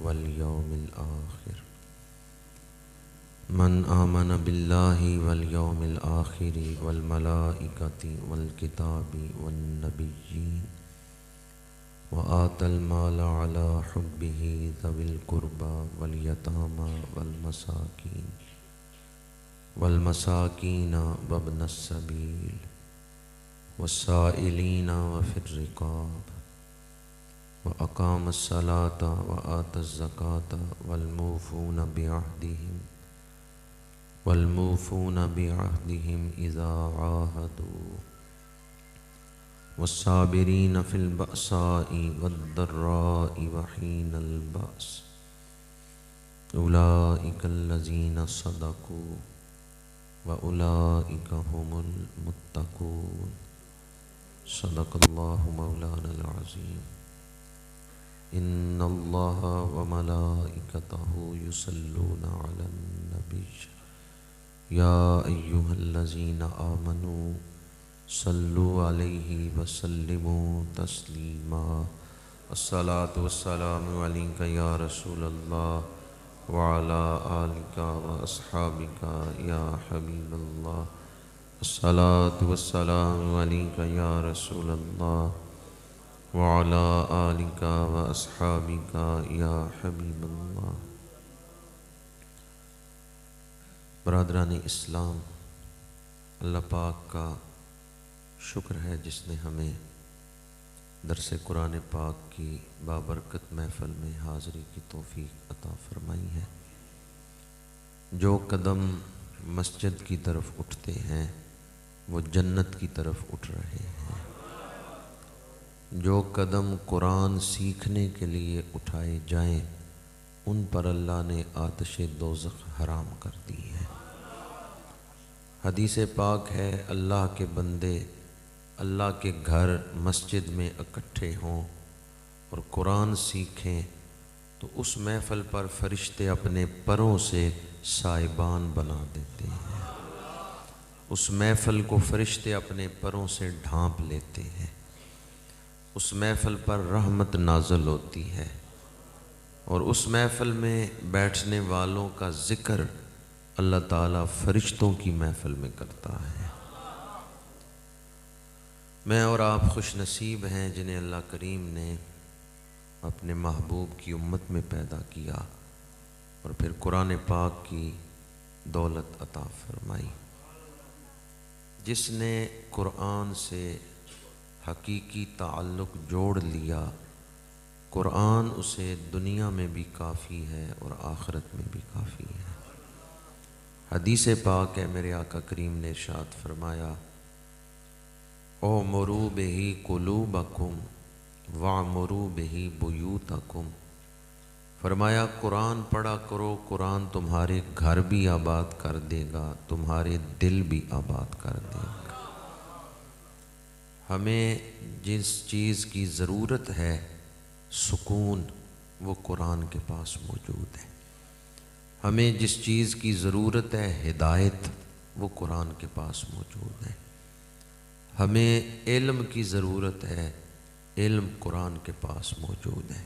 واليوم الآخر. من آمن بالله واليوم الآخر والملائكة والكتاب والنبيين وآتى المال على حبه ذوي القربى واليتامى والمساكين وابن السبيل والسائلين وفي الرقاب وأقام الصلاة وآتى الزكاة والموفون بعهدهم إذا عاهدوا والصابرين في البأساء والضراء وحين البأس أولئك الذين صدقوا وأولئك هم المتقون. صدق الله مولانا العظيم. إن الله وملائكته يصلون على النبي يا أيها الذين آمنوا صلوا عليه وسلموا تسليما. الصلاة والسلام عليك يا رسول الله وعلى آلك وأصحابك يا حبيب الله. الصلاة والسلام عليك يا رسول الله وعلى آلك وأصحابك يا حبيب الله. برادران اسلام، اللہ پاک کا شکر ہے جس نے ہمیں درس قرآن پاک کی بابرکت محفل میں حاضری کی توفیق عطا فرمائی ہے۔ جو قدم مسجد کی طرف اٹھتے ہیں وہ جنت کی طرف اٹھ رہے ہیں، جو قدم قرآن سیکھنے کے لیے اٹھائے جائیں ان پر اللہ نے آتش دوزخ حرام کر دی ہے۔ حدیث پاک ہے، اللہ کے بندے اللہ کے گھر مسجد میں اکٹھے ہوں اور قرآن سیکھیں تو اس محفل پر فرشتے اپنے پروں سے سائبان بنا دیتے ہیں، اس محفل کو فرشتے اپنے پروں سے ڈھانپ لیتے ہیں، اس محفل پر رحمت نازل ہوتی ہے اور اس محفل میں بیٹھنے والوں کا ذکر اللہ تعالیٰ فرشتوں کی محفل میں کرتا ہے۔ میں اور آپ خوش نصیب ہیں جنہیں اللہ کریم نے اپنے محبوب کی امت میں پیدا کیا اور پھر قرآن پاک کی دولت عطا فرمائی۔ جس نے قرآن سے حقیقی تعلق جوڑ لیا، قرآن اسے دنیا میں بھی کافی ہے اور آخرت میں بھی کافی ہے۔ حدیث پاک ہے، میرے آقا کریم نے ارشاد فرمایا، اُمروا بہ قلوبکم واعمروا بہ بیوتکم۔ فرمایا قرآن پڑھا کرو، قرآن تمہارے گھر بھی آباد کر دے گا، تمہارے دل بھی آباد کر دے گا۔ ہمیں جس چیز کی ضرورت ہے سکون، وہ قرآن کے پاس موجود ہے۔ ہمیں جس چیز کی ضرورت ہے ہدایت، وہ قرآن کے پاس موجود ہے۔ ہمیں علم کی ضرورت ہے، علم قرآن کے پاس موجود ہے۔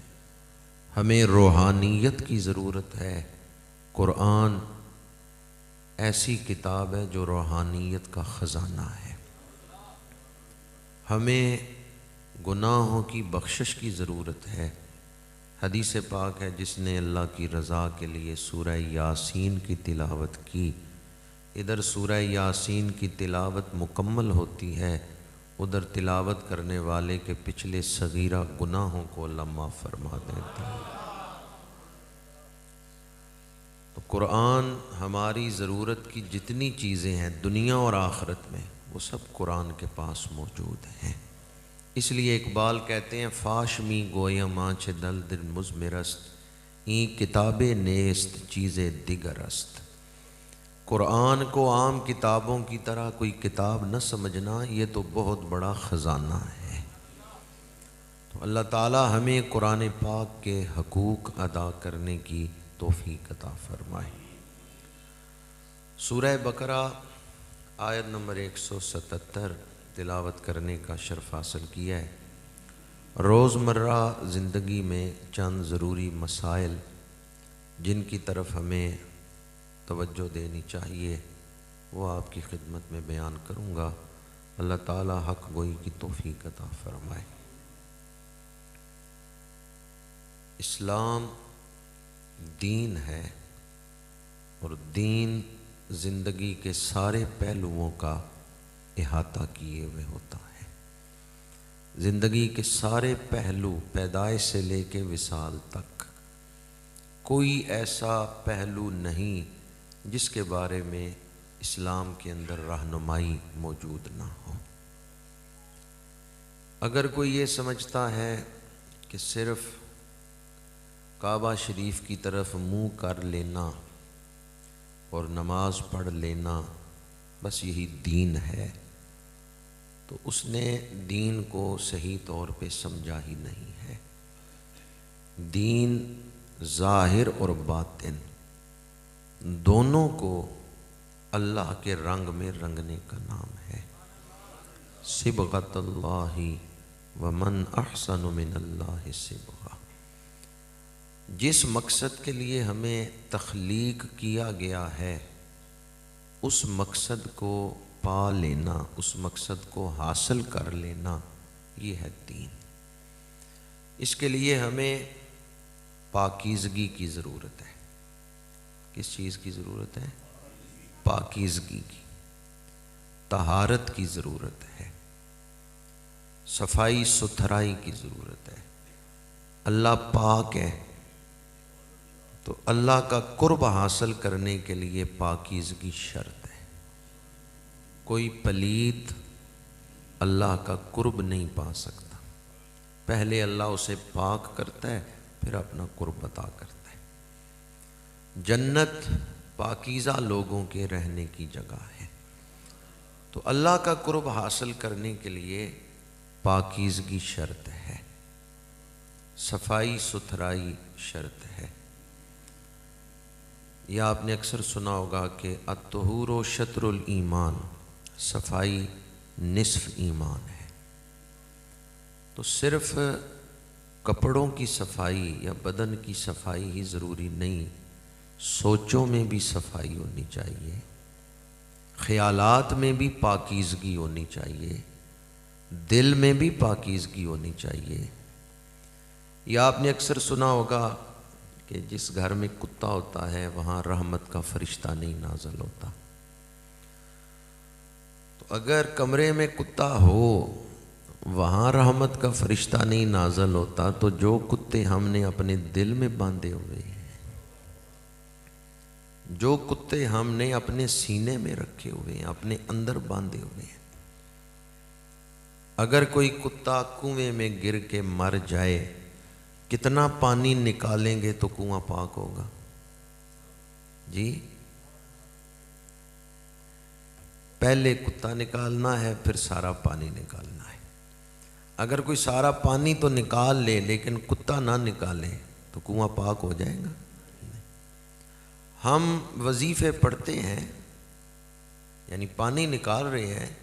ہمیں روحانیت کی ضرورت ہے، قرآن ایسی کتاب ہے جو روحانیت کا خزانہ ہے۔ ہمیں گناہوں کی بخشش کی ضرورت ہے۔ حدیث پاک ہے، جس نے اللہ کی رضا کے لیے سورہ یاسین کی تلاوت کی، ادھر سورہ یاسین کی تلاوت مکمل ہوتی ہے، ادھر تلاوت کرنے والے کے پچھلے صغیرہ گناہوں کو اللہ معاف فرما دیتا ہے۔ تو قرآن ہماری ضرورت کی جتنی چیزیں ہیں دنیا اور آخرت میں، وہ سب قرآن کے پاس موجود ہیں۔ اس لیے اقبال کہتے ہیں، فاش می گویم آنچ دل دل مزمرست، این کتاب نیست چیز دیگر است۔ قرآن کو عام کتابوں کی طرح کوئی کتاب نہ سمجھنا، یہ تو بہت بڑا خزانہ ہے۔ تو اللہ تعالی ہمیں قرآن پاک کے حقوق ادا کرنے کی توفیق عطا فرمائے۔ سورہ بقرہ آیت نمبر 177 تلاوت کرنے کا شرف حاصل کیا ہے۔ روزمرہ زندگی میں چند ضروری مسائل جن کی طرف ہمیں توجہ دینی چاہیے وہ آپ کی خدمت میں بیان کروں گا۔ اللہ تعالی حق گوئی کی توفیق عطا فرمائے۔ اسلام دین ہے اور دین زندگی کے سارے پہلوؤں کا احاطہ کیے ہوئے ہوتا ہے۔ زندگی کے سارے پہلو پیدائش سے لے کے وصال تک کوئی ایسا پہلو نہیں جس کے بارے میں اسلام کے اندر رہنمائی موجود نہ ہو۔ اگر کوئی یہ سمجھتا ہے کہ صرف کعبہ شریف کی طرف منہ کر لینا اور نماز پڑھ لینا بس یہی دین ہے تو اس نے دین کو صحیح طور پہ سمجھا ہی نہیں ہے۔ دین ظاہر اور باطن دونوں کو اللہ کے رنگ میں رنگنے کا نام ہے۔ صبغۃ اللہ ومن احسن من اللہ صبغہ۔ جس مقصد کے لیے ہمیں تخلیق کیا گیا ہے اس مقصد کو پا لینا، اس مقصد کو حاصل کر لینا، یہ ہے دین۔ اس کے لیے ہمیں پاکیزگی کی ضرورت ہے۔ کس چیز کی ضرورت ہے؟ پاکیزگی کی، طہارت کی ضرورت ہے، صفائی ستھرائی کی ضرورت ہے۔ اللہ پاک ہے تو اللہ کا قرب حاصل کرنے کے لیے پاکیزگی شرط ہے۔ کوئی پلیت اللہ کا قرب نہیں پا سکتا، پہلے اللہ اسے پاک کرتا ہے پھر اپنا قرب عطا کرتا ہے۔ جنت پاکیزہ لوگوں کے رہنے کی جگہ ہے، تو اللہ کا قرب حاصل کرنے کے لیے پاکیزگی شرط ہے، صفائی ستھرائی شرط ہے۔ یا آپ نے اکثر سنا ہوگا کہ الطہور شطر الایمان، صفائی نصف ایمان ہے۔ تو صرف کپڑوں کی صفائی یا بدن کی صفائی ہی ضروری نہیں، سوچوں میں بھی صفائی ہونی چاہیے، خیالات میں بھی پاکیزگی ہونی چاہیے، دل میں بھی پاکیزگی ہونی چاہیے۔ یا آپ نے اکثر سنا ہوگا کہ جس گھر میں کتا ہوتا ہے وہاں رحمت کا فرشتہ نہیں نازل ہوتا۔ تو اگر کمرے میں کتا ہو وہاں رحمت کا فرشتہ نہیں نازل ہوتا تو جو کتے ہم نے اپنے دل میں باندھے ہوئے ہیں، جو کتے ہم نے اپنے سینے میں رکھے ہوئے ہیں، اپنے اندر باندھے ہوئے ہیں، اگر کوئی کتا کنویں میں گر کے مر جائے کتنا پانی نکالیں گے تو کنواں پاک ہوگا؟ جی پہلے کتا نکالنا ہے پھر سارا پانی نکالنا ہے۔ اگر کوئی سارا پانی تو نکال لے لیکن کتا نہ نکالے تو کنواں پاک ہو جائے گا؟ ہم وظیفے پڑھتے ہیں یعنی پانی نکال رہے ہیں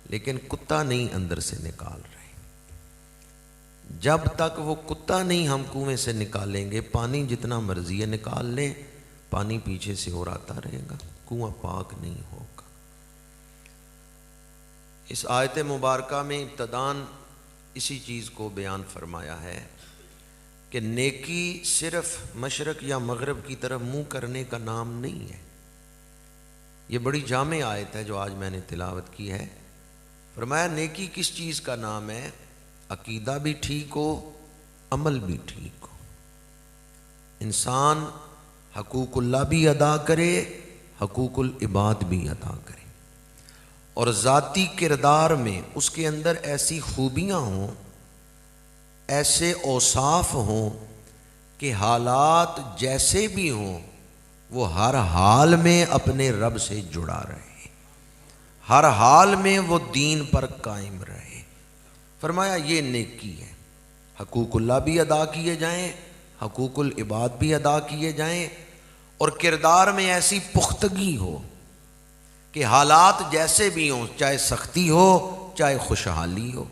لیکن کتا نہیں اندر سے نکال رہے۔ جب تک وہ کتا نہیں ہم کنویں سے نکالیں گے پانی جتنا مرضی ہے نکال لیں، پانی پیچھے سے اور آتا رہے گا، کنواں پاک نہیں ہوگا۔ اس آیت مبارکہ میں ابتداً اسی چیز کو بیان فرمایا ہے کہ نیکی صرف مشرق یا مغرب کی طرف منہ کرنے کا نام نہیں ہے۔ یہ بڑی جامع آیت ہے جو آج میں نے تلاوت کی ہے۔ فرمایا نیکی کس چیز کا نام ہے؟ عقیدہ بھی ٹھیک ہو، عمل بھی ٹھیک ہو، انسان حقوق اللہ بھی ادا کرے، حقوق العباد بھی ادا کرے، اور ذاتی کردار میں اس کے اندر ایسی خوبیاں ہوں، ایسے اوصاف ہوں کہ حالات جیسے بھی ہوں وہ ہر حال میں اپنے رب سے جڑا رہے، ہر حال میں وہ دین پر قائم رہے۔ فرمایا یہ نیکی ہے، حقوق اللہ بھی ادا کیے جائیں، حقوق العباد بھی ادا کیے جائیں، اور کردار میں ایسی پختگی ہو کہ حالات جیسے بھی ہوں، چاہے سختی ہو چاہے خوشحالی ہو،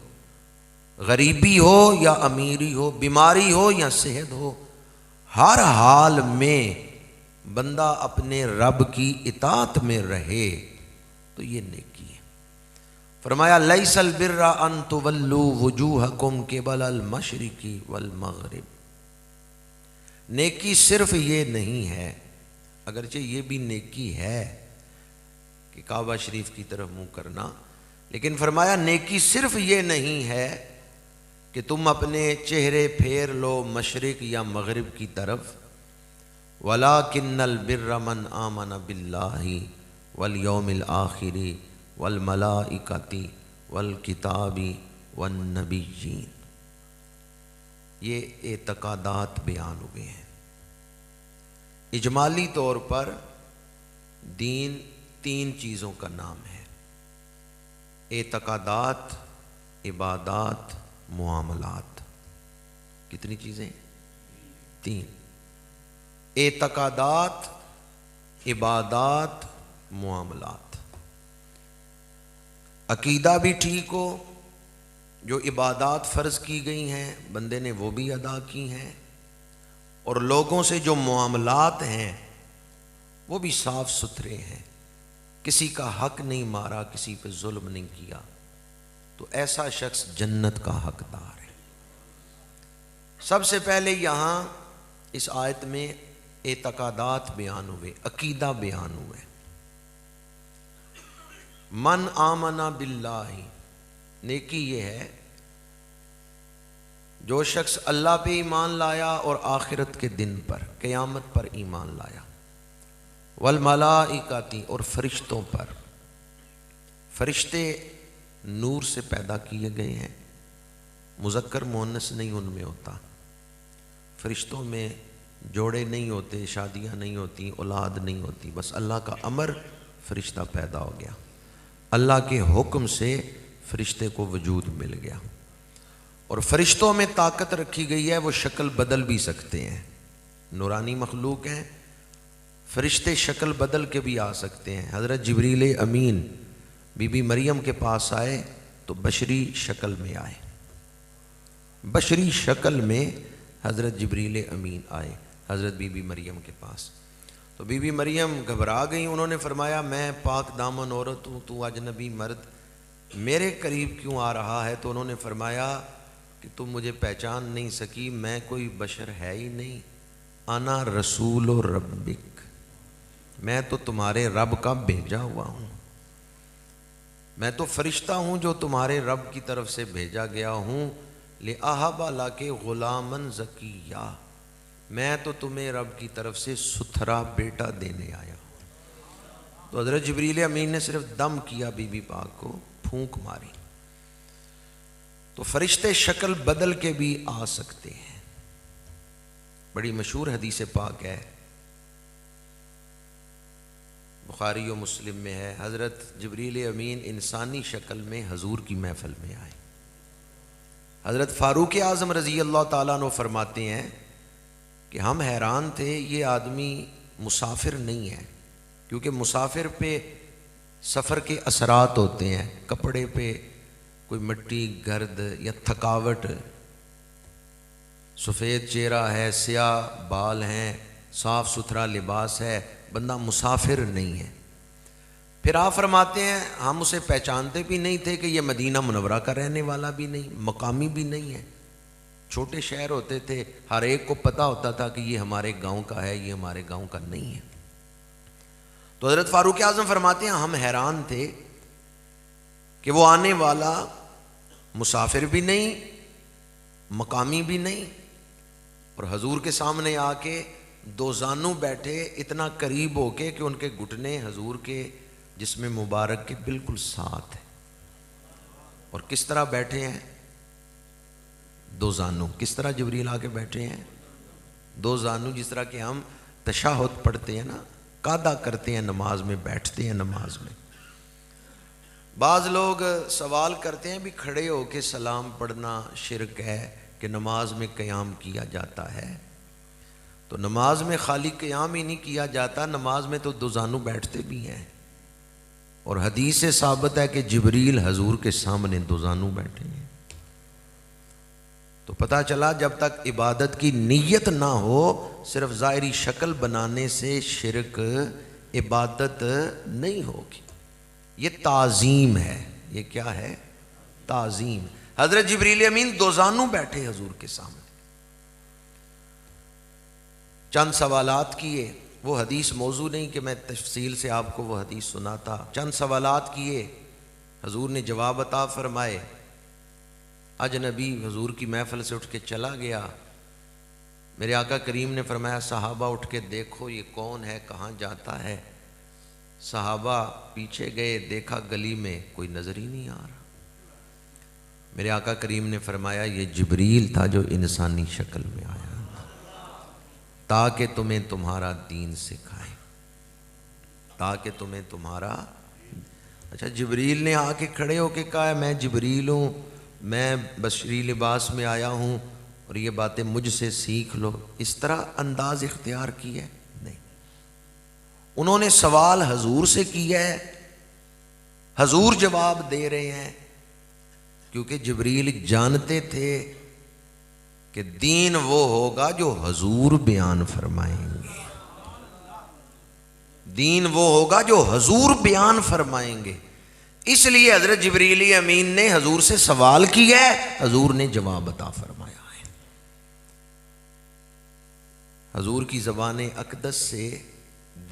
غریبی ہو یا امیری ہو، بیماری ہو یا صحت ہو، ہر حال میں بندہ اپنے رب کی اطاعت میں رہے تو یہ نیکی ہے۔ فرمایا لیس البر ان تولوا وجوہکم قبل المشرق والمغرب، نیکی صرف یہ نہیں ہے، اگرچہ یہ بھی نیکی ہے کہ کعبہ شریف کی طرف منہ کرنا، لیکن فرمایا نیکی صرف یہ نہیں ہے کہ تم اپنے چہرے پھیر لو مشرق یا مغرب کی طرف، وَلَٰكِنَّ الْبِرَّ مَنْ آمَنَ بِاللَّهِ وَالْيَوْمِ الْآخِرِ وَالْمَلَائِكَةِ وَالْكِتَابِ وَالنَّبِيِّينَ۔ یہ اعتقادات بیان ہوئے ہیں۔ اجمالی طور پر دین تین چیزوں کا نام ہے: اعتقادات، عبادات، معاملات۔ کتنی چیزیں؟ تین: اعتقادات، عبادات، معاملات۔ عقیدہ بھی ٹھیک ہو، جو عبادات فرض کی گئی ہیں بندے نے وہ بھی ادا کی ہیں، اور لوگوں سے جو معاملات ہیں وہ بھی صاف ستھرے ہیں، کسی کا حق نہیں مارا، کسی پہ ظلم نہیں کیا، تو ایسا شخص جنت کا حقدار ہے۔ سب سے پہلے یہاں اس آیت میں اعتقادات بیان ہوئے، عقیدہ بیان ہوئے۔ من آمن باللہ، نیکی یہ ہے جو شخص اللہ پہ ایمان لایا اور آخرت کے دن پر، قیامت پر ایمان لایا، والملائکۃ، اور فرشتوں پر۔ فرشتے نور سے پیدا کیے گئے ہیں، مذکر مؤنث نہیں ان میں ہوتا، فرشتوں میں جوڑے نہیں ہوتے، شادیاں نہیں ہوتی، اولاد نہیں ہوتی، بس اللہ کا امر فرشتہ پیدا ہو گیا، اللہ کے حکم سے فرشتے کو وجود مل گیا۔ اور فرشتوں میں طاقت رکھی گئی ہے، وہ شکل بدل بھی سکتے ہیں، نورانی مخلوق ہیں، فرشتے شکل بدل کے بھی آ سکتے ہیں۔ حضرت جبریل امین بی بی مریم کے پاس آئے تو بشری شکل میں آئے، بشری شکل میں حضرت جبریل امین آئے حضرت بی بی مریم کے پاس، تو بی بی مریم گھبرا گئیں، انہوں نے فرمایا میں پاک دامن عورت ہوں، تو اجنبی مرد میرے قریب کیوں آ رہا ہے؟ تو انہوں نے فرمایا کہ تم مجھے پہچان نہیں سکی، میں کوئی بشر ہے ہی نہیں، انا رسول ربک، میں تو تمہارے رب کا بھیجا ہوا ہوں، میں تو فرشتہ ہوں جو تمہارے رب کی طرف سے بھیجا گیا ہوں، لِأَهَبَ لَكَ غُلَامًا زَكِيًّا، میں تو تمہیں رب کی طرف سے ستھرا بیٹا دینے آیا ہوں۔ تو حضرت جبریل امین نے صرف دم کیا، بی بی پاک کو پھونک ماری، تو فرشتے شکل بدل کے بھی آ سکتے ہیں۔ بڑی مشہور حدیث پاک ہے، بخاری و مسلم میں ہے، حضرت جبریل امین انسانی شکل میں حضور کی محفل میں آئے۔ حضرت فاروق اعظم رضی اللہ تعالیٰ عنہ فرماتے ہیں کہ ہم حیران تھے، یہ آدمی مسافر نہیں ہے، کیونکہ مسافر پہ سفر کے اثرات ہوتے ہیں، کپڑے پہ کوئی مٹی، گرد یا تھکاوٹ، سفید چہرہ ہے، سیاہ بال ہیں، صاف ستھرا لباس ہے، بندہ مسافر نہیں ہے۔ پھر آپ فرماتے ہیں ہم اسے پہچانتے بھی نہیں تھے کہ یہ مدینہ منورہ کا رہنے والا بھی نہیں، مقامی بھی نہیں ہے، چھوٹے شہر ہوتے تھے، ہر ایک کو پتہ ہوتا تھا کہ یہ ہمارے گاؤں کا ہے، یہ ہمارے گاؤں کا نہیں ہے۔ تو حضرت فاروق اعظم فرماتے ہیں ہم حیران تھے کہ وہ آنے والا مسافر بھی نہیں، مقامی بھی نہیں، اور حضور کے سامنے آ کے دو زانو بیٹھے اتنا قریب ہو کے کہ ان کے گھٹنے حضور کے جسم مبارک کے بالکل ساتھ ہیں، اور کس طرح بیٹھے ہیں؟ دو زانو۔ کس طرح جبریل آ کے بیٹھے ہیں؟ دو زانو، جس طرح کہ ہم تشہد پڑھتے ہیں نا، قعدہ کرتے ہیں نماز میں، بیٹھتے ہیں نماز میں۔ بعض لوگ سوال کرتے ہیں بھی کھڑے ہو کے سلام پڑھنا شرک ہے کہ نماز میں قیام کیا جاتا ہے؟ تو نماز میں خالی قیام ہی نہیں کیا جاتا، نماز میں تو دو زانو بیٹھتے بھی ہیں، اور حدیث سے ثابت ہے کہ جبریل حضور کے سامنے دو زانو بیٹھے ہیں۔ تو پتہ چلا جب تک عبادت کی نیت نہ ہو، صرف ظاہری شکل بنانے سے شرک عبادت نہیں ہوگی۔ یہ تعظیم ہے۔ یہ کیا ہے؟ تعظیم۔ حضرت جبریل امین دوزانوں بیٹھے حضور کے سامنے، چند سوالات کیے۔ وہ حدیث موضوع نہیں کہ میں تفصیل سے آپ کو وہ حدیث سناتا، چند سوالات کیے، حضور نے جواب عطا فرمائے۔ اجنبی حضور کی محفل سے اٹھ کے چلا گیا۔ میرے آقا کریم نے فرمایا صحابہ اٹھ کے دیکھو یہ کون ہے، کہاں جاتا ہے؟ صحابہ پیچھے گئے، دیکھا گلی میں کوئی نظر ہی نہیں آ رہا۔ میرے آقا کریم نے فرمایا یہ جبریل تھا جو انسانی شکل میں آیا تاکہ تمہیں تمہارا دین سکھائے، تاکہ تمہیں تمہارا۔ اچھا، جبریل نے آ کے کھڑے ہو کے کہا ہے میں جبریل ہوں، میں بشری لباس میں آیا ہوں اور یہ باتیں مجھ سے سیکھ لو، اس طرح انداز اختیار کیا ہے؟ نہیں، انہوں نے سوال حضور سے کیا ہے، حضور جواب دے رہے ہیں، کیونکہ جبریل جانتے تھے کہ دین وہ ہوگا جو حضور بیان فرمائیں گے، دین وہ ہوگا جو حضور بیان فرمائیں گے۔ اس لیے حضرت جبریل امین نے حضور سے سوال کیا ہے، حضور نے جواب عطا فرمایا ہے۔ حضور کی زبان اقدس سے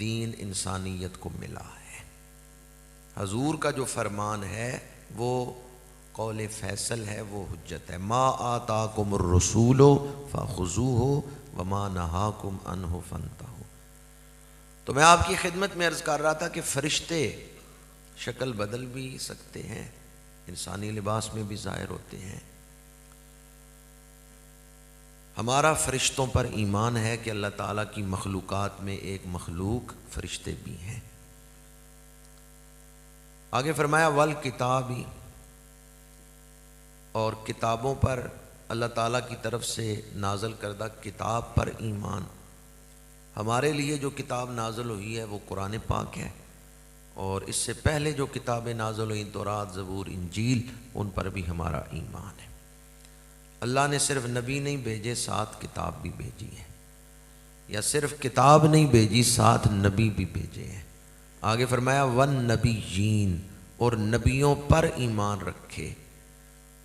دین انسانیت کو ملا ہے۔ حضور کا جو فرمان ہے وہ قول فیصل ہے، وہ حجت ہے۔ ما آتاکم الرسول فخذوہ وما نہاکم عنہ فانتہوا۔ تو میں آپ کی خدمت میں عرض کر رہا تھا کہ فرشتے شکل بدل بھی سکتے ہیں، انسانی لباس میں بھی ظاہر ہوتے ہیں۔ ہمارا فرشتوں پر ایمان ہے کہ اللہ تعالیٰ کی مخلوقات میں ایک مخلوق فرشتے بھی ہیں۔ آگے فرمایا والکتابی، اور کتابوں پر، اللہ تعالیٰ کی طرف سے نازل کردہ کتاب پر ایمان۔ ہمارے لیے جو کتاب نازل ہوئی ہے وہ قرآن پاک ہے، اور اس سے پہلے جو کتابیں نازل ہوئیں تورات، زبور، انجیل، ان پر بھی ہمارا ایمان ہے۔ اللہ نے صرف نبی نہیں بھیجے، ساتھ کتاب بھی بھیجی ہے، یا صرف کتاب نہیں بھیجی، ساتھ نبی بھی بھیجے ہیں۔ آگے فرمایا والنبیین، اور نبیوں پر ایمان رکھے۔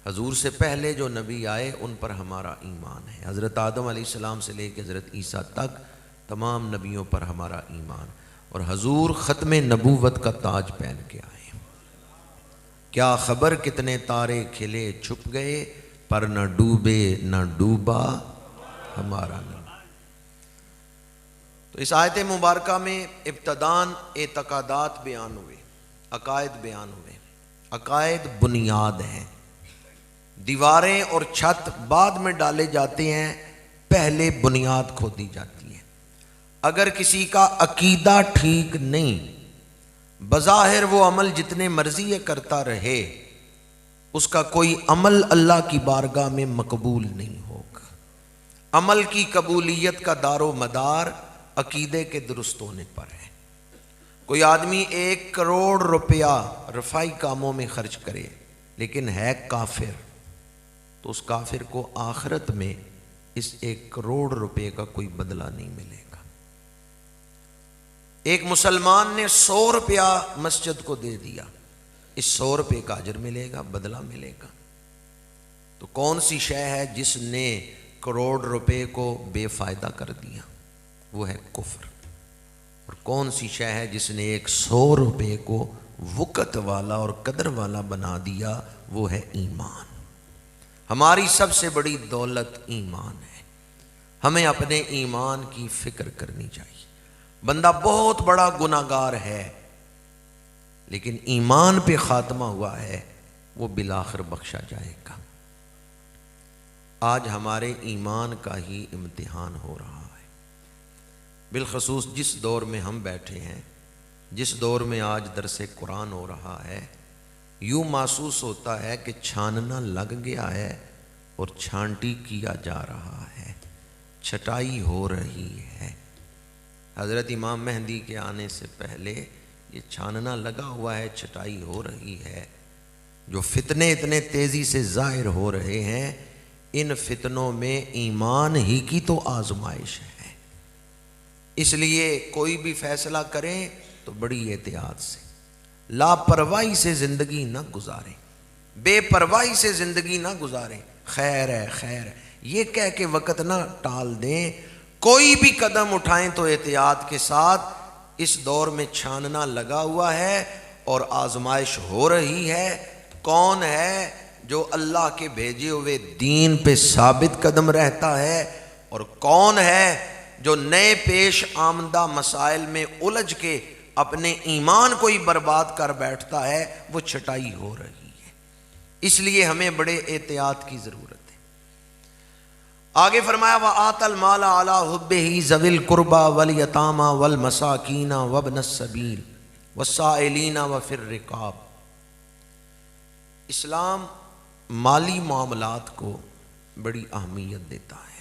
حضور سے پہلے جو نبی آئے ان پر ہمارا ایمان ہے۔ حضرت آدم علیہ السلام سے لے کے حضرت عیسیٰ تک تمام نبیوں پر ہمارا ایمان، اور حضور ختم نبوت کا تاج پہن کے آئے۔ کیا خبر کتنے تارے کھلے چھپ گئے، پر نہ ڈوبے نہ ڈوبا ہمارا نبی۔ تو اس آیت مبارکہ میں ابتداً اعتقادات بیان ہوئے، عقائد بیان ہوئے۔ عقائد بنیاد ہیں، دیواریں اور چھت بعد میں ڈالے جاتے ہیں، پہلے بنیاد کھودی جاتی ہے۔ اگر کسی کا عقیدہ ٹھیک نہیں، بظاہر وہ عمل جتنے مرضی کرتا رہے، اس کا کوئی عمل اللہ کی بارگاہ میں مقبول نہیں ہوگا۔ عمل کی قبولیت کا دار و مدار عقیدے کے درست ہونے پر ہے۔ کوئی آدمی 1 کروڑ روپیہ رفائی کاموں میں خرچ کرے لیکن ہے کافر، تو اس کافر کو آخرت میں اس 1 کروڑ روپے کا کوئی بدلہ نہیں ملے گا۔ ایک مسلمان نے 100 روپیہ مسجد کو دے دیا، اس 100 روپے کا اجر ملے گا، بدلہ ملے گا۔ تو کون سی شے ہے جس نے کروڑ روپے کو بے فائدہ کر دیا؟ وہ ہے کفر۔ اور کون سی شے ہے جس نے ایک 100 روپے کو وقت والا اور قدر والا بنا دیا؟ وہ ہے ایمان۔ ہماری سب سے بڑی دولت ایمان ہے، ہمیں اپنے ایمان کی فکر کرنی چاہیے۔ بندہ بہت بڑا گناہگار ہے لیکن ایمان پہ خاتمہ ہوا ہے، وہ بالآخر بخشا جائے گا۔ آج ہمارے ایمان کا ہی امتحان ہو رہا ہے، بالخصوص جس دور میں ہم بیٹھے ہیں، جس دور میں آج درس قرآن ہو رہا ہے، یوں محسوس ہوتا ہے کہ چھاننا لگ گیا ہے اور چھانٹی کیا جا رہا ہے، چھٹائی ہو رہی ہے۔ حضرت امام مہدی کے آنے سے پہلے یہ چھاننا لگا ہوا ہے، چھٹائی ہو رہی ہے۔ جو فتنے اتنے تیزی سے ظاہر ہو رہے ہیں، ان فتنوں میں ایمان ہی کی تو آزمائش ہے، اس لیے کوئی بھی فیصلہ کریں تو بڑی احتیاط سے، لاپرواہی سے زندگی نہ گزاریں، بے پرواہی سے زندگی نہ گزاریں، خیر ہے خیر ہے یہ کہہ کے وقت نہ ٹال دیں، کوئی بھی قدم اٹھائیں تو احتیاط کے ساتھ۔ اس دور میں چھاننا لگا ہوا ہے اور آزمائش ہو رہی ہے، کون ہے جو اللہ کے بھیجے ہوئے دین پہ ثابت قدم رہتا ہے، اور کون ہے جو نئے پیش آمدہ مسائل میں الجھ کے اپنے ایمان کو ہی برباد کر بیٹھتا ہے، وہ چھٹائی ہو رہی ہے۔ اس لیے ہمیں بڑے احتیاط کی ضرورت ہے۔ آگے فرمایا وَآتَ الْمَالَ عَلَىٰ حُبِّهِ ذَوِي الْقُرْبَىٰ وَالْيَتَامَىٰ وَالْمَسَاكِينَ وَابْنَ السَّبِيلِ وَالسَّائِلِينَ وَفِي الرِّقَابِ۔ اسلام مالی معاملات کو بڑی اہمیت دیتا ہے۔